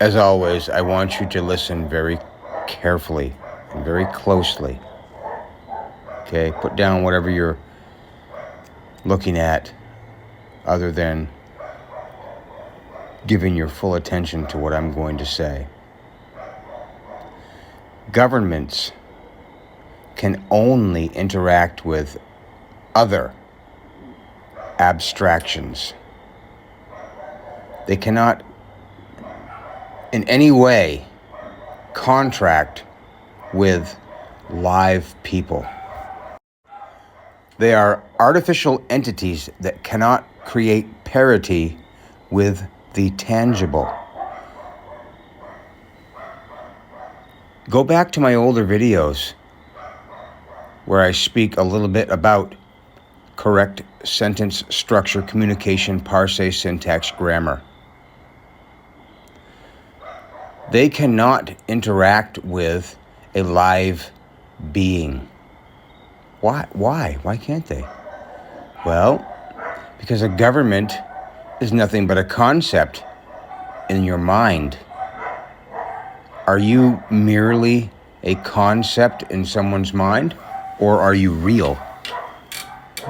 As always, I want you to listen very carefully and very closely. Okay, put down whatever you're looking at other than giving your full attention to what I'm going to say. Governments can only interact with other abstractions. They cannot in any way contract with live people. They are artificial entities that cannot create parity with the tangible. Go back to my older videos where I speak a little bit about correct sentence structure, communication, parse, syntax, grammar. They cannot interact with a live being. Why? Why can't they? Well, because a government is nothing but a concept in your mind. Are you merely a concept in someone's mind, or are you real?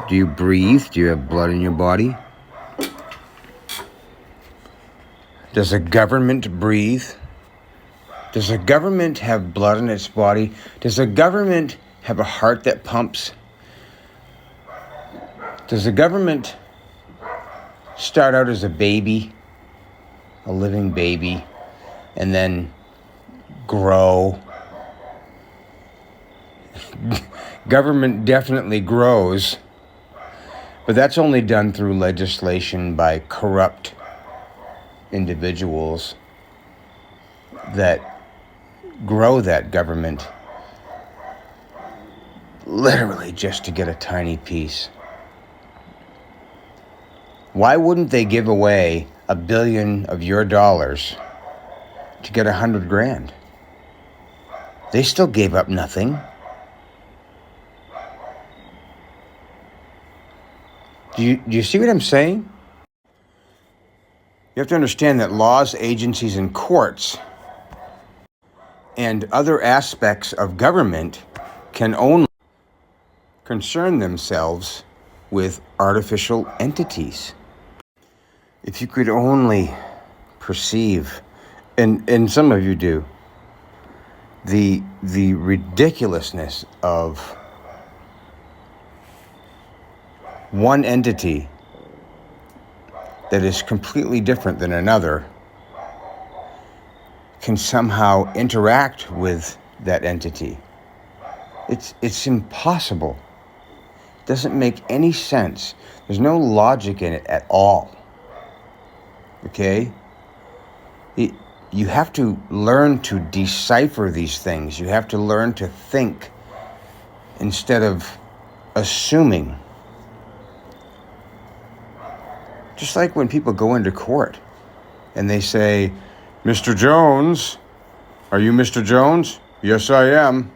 Do you breathe? Do you have blood in your body? Does a government breathe? Does a government have blood in its body? Does a government have a heart that pumps? Does the government start out as a baby, a living baby, and then grow? Government definitely grows, but that's only done through legislation by corrupt individuals that grow that government literally just to get a tiny piece. Why wouldn't they give away $1 billion of your dollars to get $100 grand? They still gave up nothing. Do you see what I'm saying? You have to understand that laws, agencies, and courts and other aspects of government can only concern themselves with artificial entities. If you could only perceive, and some of you do, the ridiculousness of one entity that is completely different than another can somehow interact with that entity. It's impossible. It doesn't make any sense. There's no logic in it at all. Okay? You have to learn to decipher these things. You have to learn to think instead of assuming. Just like when people go into court and they say, "Mr. Jones, are you Mr. Jones?" "Yes, I am."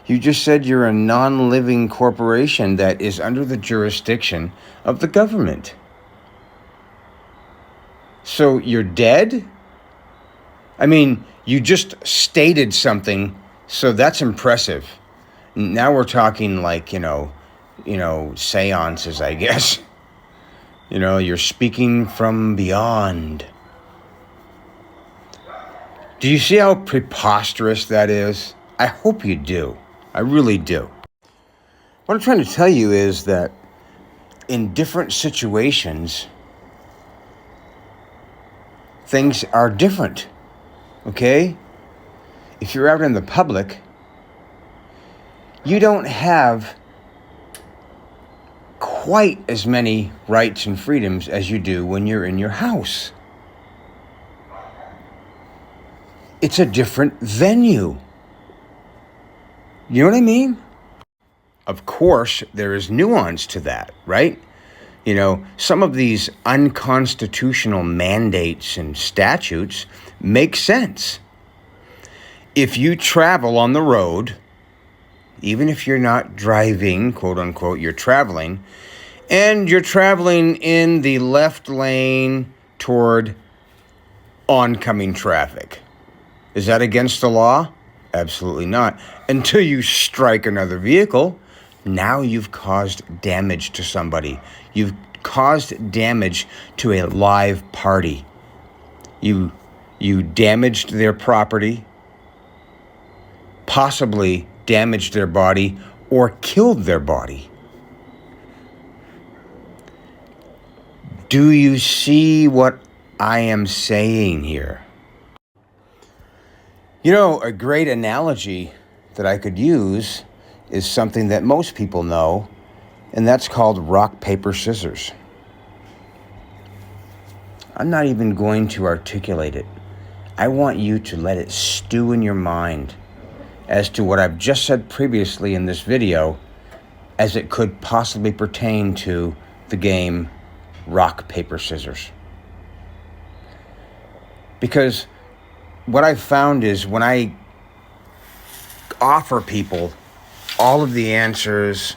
You just said you're a non-living corporation that is under the jurisdiction of the government. So you're dead? I mean, you just stated something, so that's impressive. Now we're talking like, seances, I guess. You're speaking from beyond. Do you see how preposterous that is? I hope you do. I really do. What I'm trying to tell you is that in different situations, things are different, okay? If you're out in the public, you don't have quite as many rights and freedoms as you do when you're in your house. It's a different venue. You know what I mean? Of course, there is nuance to that, right? Some of these unconstitutional mandates and statutes make sense. If you travel on the road, even if you're not driving, quote unquote, you're traveling, and you're traveling in the left lane toward oncoming traffic. Is that against the law? Absolutely not. Until you strike another vehicle, now you've caused damage to somebody. You've caused damage to a live party. You damaged their property, possibly damaged their body, or killed their body. Do you see what I am saying here? You know, a great analogy that I could use is something that most people know, and that's called rock, paper, scissors. I'm not even going to articulate it. I want you to let it stew in your mind as to what I've just said previously in this video as it could possibly pertain to the game rock, paper, scissors. Because what I've found is when I offer people all of the answers,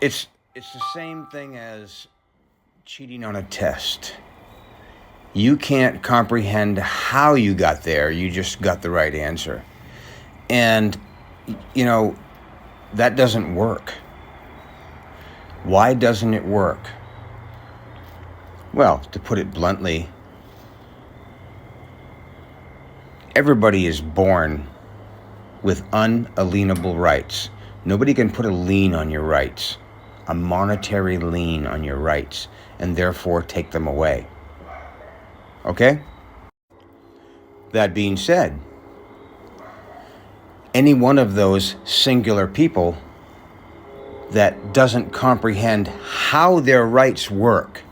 it's the same thing as cheating on a test. You can't comprehend how you got there. You just got the right answer. And, you know, that doesn't work. Why doesn't it work? Well, to put it bluntly, everybody is born with unalienable rights. Nobody can put a lien on your rights, a monetary lien on your rights, and therefore take them away. Okay? That being said, any one of those singular people that doesn't comprehend how their rights work,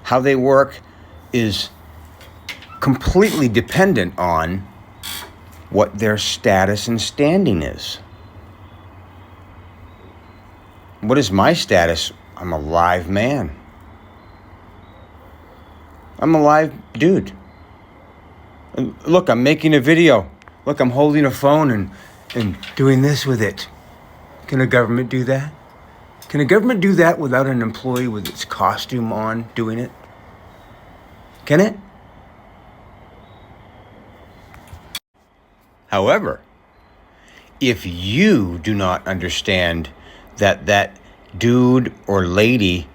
how they work is completely dependent on what their status and standing is. What is my status? I'm a live man. I'm a live dude. And look, I'm making a video. Look, I'm holding a phone and doing this with it. Can a government do that? Can a government do that without an employee with its costume on doing it? Can it? However, if you do not understand that dude or lady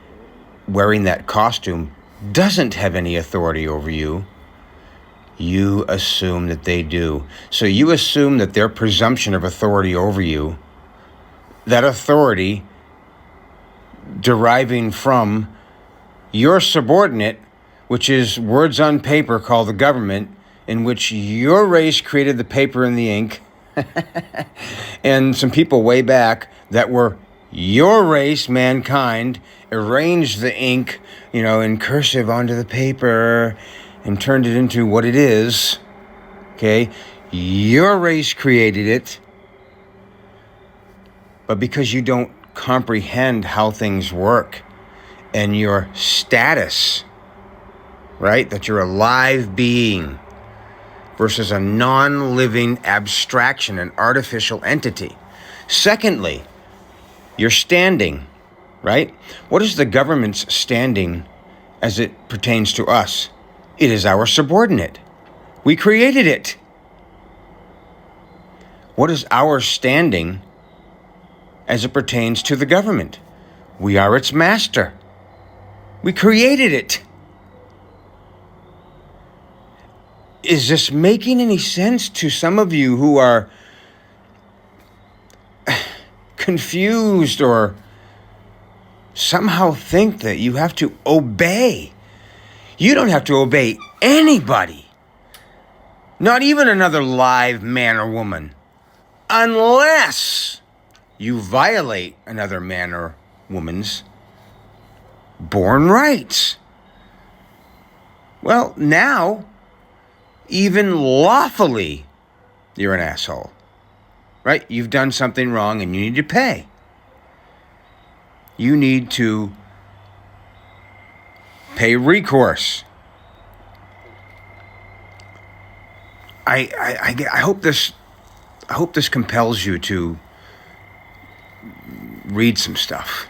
wearing that costume doesn't have any authority over you, you assume that they do. So you assume that their presumption of authority over you, that authority deriving from your subordinate, which is words on paper called the government, in which your race created the paper and the ink, and some people way back that were your race, mankind, arranged the ink, in cursive onto the paper and turned it into what it is. Okay? Your race created it. But because you don't comprehend how things work and your status, right? That you're a live being versus a non-living abstraction, an artificial entity. Secondly, your standing, right? What is the government's standing as it pertains to us? It is our subordinate. We created it. What is our standing as it pertains to the government? We are its master. We created it. Is this making any sense to some of you who are confused or somehow think that you have to obey? You don't have to obey anybody, not even another live man or woman, unless you violate another man or woman's born rights. Well, now, even lawfully, you're an asshole, right? You've done something wrong and you need to pay. You need to pay recourse. I hope this compels you to read some stuff.